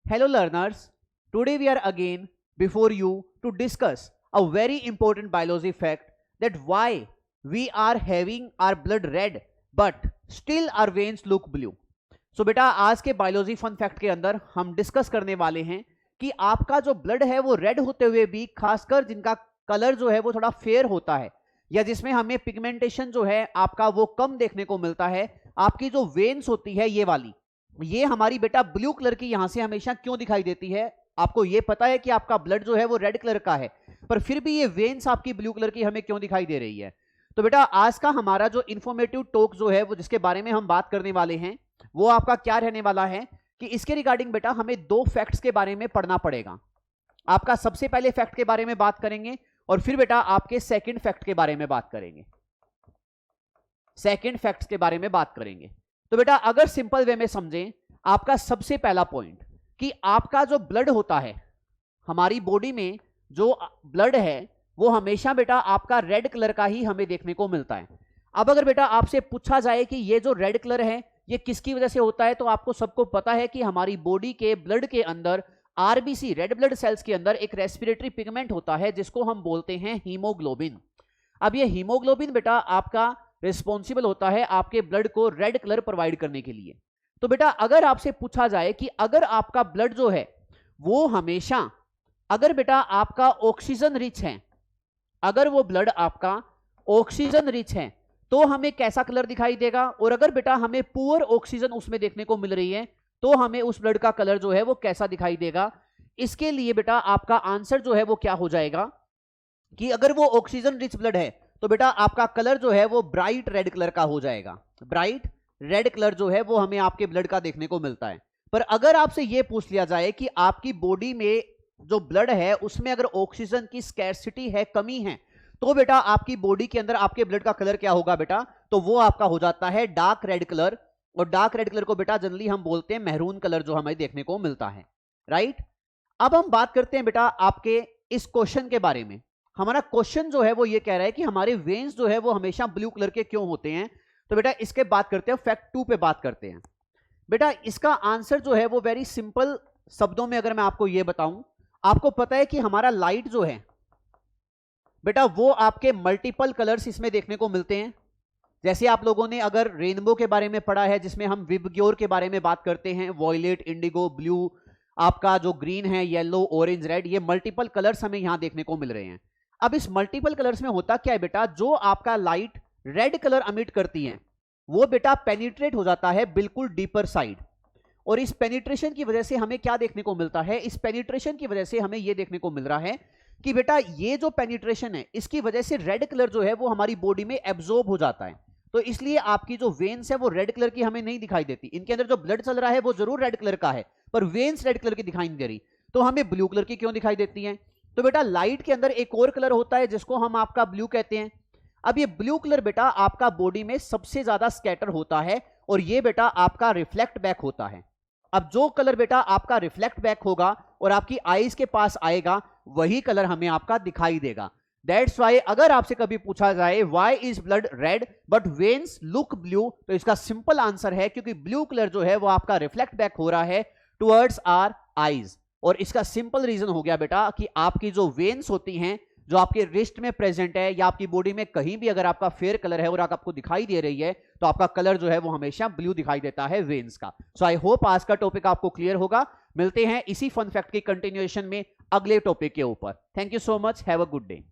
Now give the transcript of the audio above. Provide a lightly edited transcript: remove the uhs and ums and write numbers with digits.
Hello learners, today we are again before you to discuss a very important biology fact that why we are having our blood red but still our veins look blue. So बेटा आज के biology fun fact के अंदर हम discuss करने वाले हैं कि आपका जो ब्लड है वो रेड होते हुए भी खासकर जिनका कलर जो है वो थोड़ा फेयर होता है या जिसमें हमें पिगमेंटेशन जो है आपका वो कम देखने को मिलता है, आपकी जो वेन्स होती है ये वाली, ये हमारी बेटा ब्लू कलर की यहां से हमेशा क्यों दिखाई देती है? आपको ये पता है कि आपका ब्लड जो है वो रेड कलर का है पर फिर भी ये वेन्स आपकी ब्लू कलर की हमें क्यों दिखाई दे रही है? तो बेटा आज का हमारा जो इंफॉर्मेटिव टॉक जो है वो जिसके बारे में हम बात करने वाले हैं वो आपका क्या रहने वाला है कि इसके रिगार्डिंग बेटा हमें दो फैक्ट्स के बारे में पढ़ना पड़ेगा। आपका सबसे पहले फैक्ट के बारे में बात करेंगे और फिर बेटा आपके सेकंड फैक्ट के बारे में बात करेंगे, सेकंड फैक्ट्स के बारे में बात करेंगे। तो बेटा अगर सिंपल वे में समझें, आपका सबसे पहला पॉइंट कि आपका जो ब्लड होता है, हमारी बॉडी में जो ब्लड है वो हमेशा बेटा आपका रेड कलर का ही हमें देखने को मिलता है। अब अगर बेटा आपसे पूछा जाए कि ये जो रेड कलर है ये किसकी वजह से होता है, तो आपको सबको पता है कि हमारी बॉडी के ब्लड के अंदर आरबीसी रेड ब्लड सेल्स के अंदर एक रेस्पिरेटरी पिगमेंट होता है जिसको हम बोलते हैं हीमोग्लोबिन। अब ये हीमोग्लोबिन बेटा आपका रिस्पॉन्सिबल होता है आपके ब्लड को रेड कलर प्रोवाइड करने के लिए। तो बेटा अगर आपसे पूछा जाए कि अगर आपका ब्लड जो है वो हमेशा, अगर बेटा आपका ऑक्सीजन रिच है, अगर वो ब्लड आपका ऑक्सीजन रिच है तो हमें कैसा कलर दिखाई देगा, और अगर बेटा हमें पुअर ऑक्सीजन उसमें देखने को मिल रही है तो हमें उस ब्लड का कलर जो है वो कैसा दिखाई देगा? इसके लिए बेटा आपका आंसर जो है वो क्या हो जाएगा कि अगर वो ऑक्सीजन रिच ब्लड है तो बेटा आपका कलर जो है वो ब्राइट रेड कलर का हो जाएगा। ब्राइट रेड कलर जो है वो हमें आपके ब्लड का देखने को मिलता है। पर अगर आपसे ये पूछ लिया जाए कि आपकी बॉडी में जो ब्लड है उसमें अगर ऑक्सीजन की स्कैर्सिटी है, कमी है, तो बेटा आपकी बॉडी के अंदर आपके ब्लड का कलर क्या होगा बेटा? तो वो आपका हो जाता है डार्क रेड कलर, और डार्क रेड कलर को बेटा जनरली हम बोलते हैं मैरून कलर जो हमें देखने को मिलता है, राइट। अब हम बात करते हैं बेटा आपके इस क्वेश्चन के बारे में। हमारा क्वेश्चन जो है वो ये कह रहा है कि हमारे वेन्स जो है वो हमेशा ब्लू कलर के क्यों होते हैं। तो बेटा इसके बात करते हैं, फैक्ट 2 पे बात करते हैं। बेटा इसका आंसर जो है वो वेरी सिंपल शब्दों में अगर मैं आपको ये बताऊं, आपको पता है कि हमारा लाइट जो है बेटा वो आपके मल्टीपल कलर्स इसमें देखने को मिलते हैं। जैसे आप लोगों ने अगर रेनबो के बारे में पढ़ा है जिसमें हम विबग्योर के बारे में बात करते हैं, वॉयलेट, इंडिगो, ब्लू, आपका जो ग्रीन है, येलो, ऑरेंज, रेड, ये मल्टीपल कलर्स हमें यहां देखने को मिल रहे हैं। अब इस मल्टीपल कलर्स में होता क्या है बेटा, जो आपका लाइट रेड कलर अमिट करती है वो बेटा पेनिट्रेट हो जाता है बिल्कुल डीपर साइड, और इस पेनिट्रेशन की वजह से हमें क्या देखने को मिलता है? इस पेनिट्रेशन की वजह से हमें यह देखने को मिल रहा है कि बेटा ये जो पेनिट्रेशन है इसकी वजह से रेड कलर जो है वो हमारी बॉडी में एब्जॉर्ब हो जाता है। तो इसलिए आपकी जो वेन्स है वो रेड कलर की हमें नहीं दिखाई देती। इनके अंदर जो ब्लड चल रहा है वो जरूर रेड कलर का है पर वेन्स रेड कलर की दिखाई नहीं दे रही, तो हमें ब्लू कलर की क्यों दिखाई देती है? तो बेटा लाइट के अंदर एक और कलर होता है जिसको हम आपका ब्लू कहते हैं। अब ये ब्लू कलर बेटा आपका बॉडी में सबसे ज्यादा स्कैटर होता है और ये बेटा आपका रिफ्लेक्ट बैक होता है। अब जो कलर बेटा आपका रिफ्लेक्ट बैक होगा और आपकी आईज के पास आएगा वही कलर हमें आपका दिखाई देगा। दैट्स वाई अगर आपसे कभी पूछा जाए why is blood red but veins look blue, तो इसका सिंपल आंसर है क्योंकि ब्लू कलर जो है वो आपका रिफ्लेक्ट बैक हो रहा है टुवर्ड्स आवर आईज। और इसका सिंपल रीजन हो गया बेटा कि आपकी जो वेन्स होती हैं जो आपके रिस्ट में प्रेजेंट है या आपकी बॉडी में कहीं भी अगर आपका फेयर कलर है और आपको दिखाई दे रही है तो आपका कलर जो है वो हमेशा ब्लू दिखाई देता है वेन्स का। सो आई होप आज का टॉपिक आपको क्लियर होगा। मिलते हैं इसी फन फैक्ट की कंटिन्यूएशन में अगले टॉपिक के ऊपर। Thank you so much, have a good day.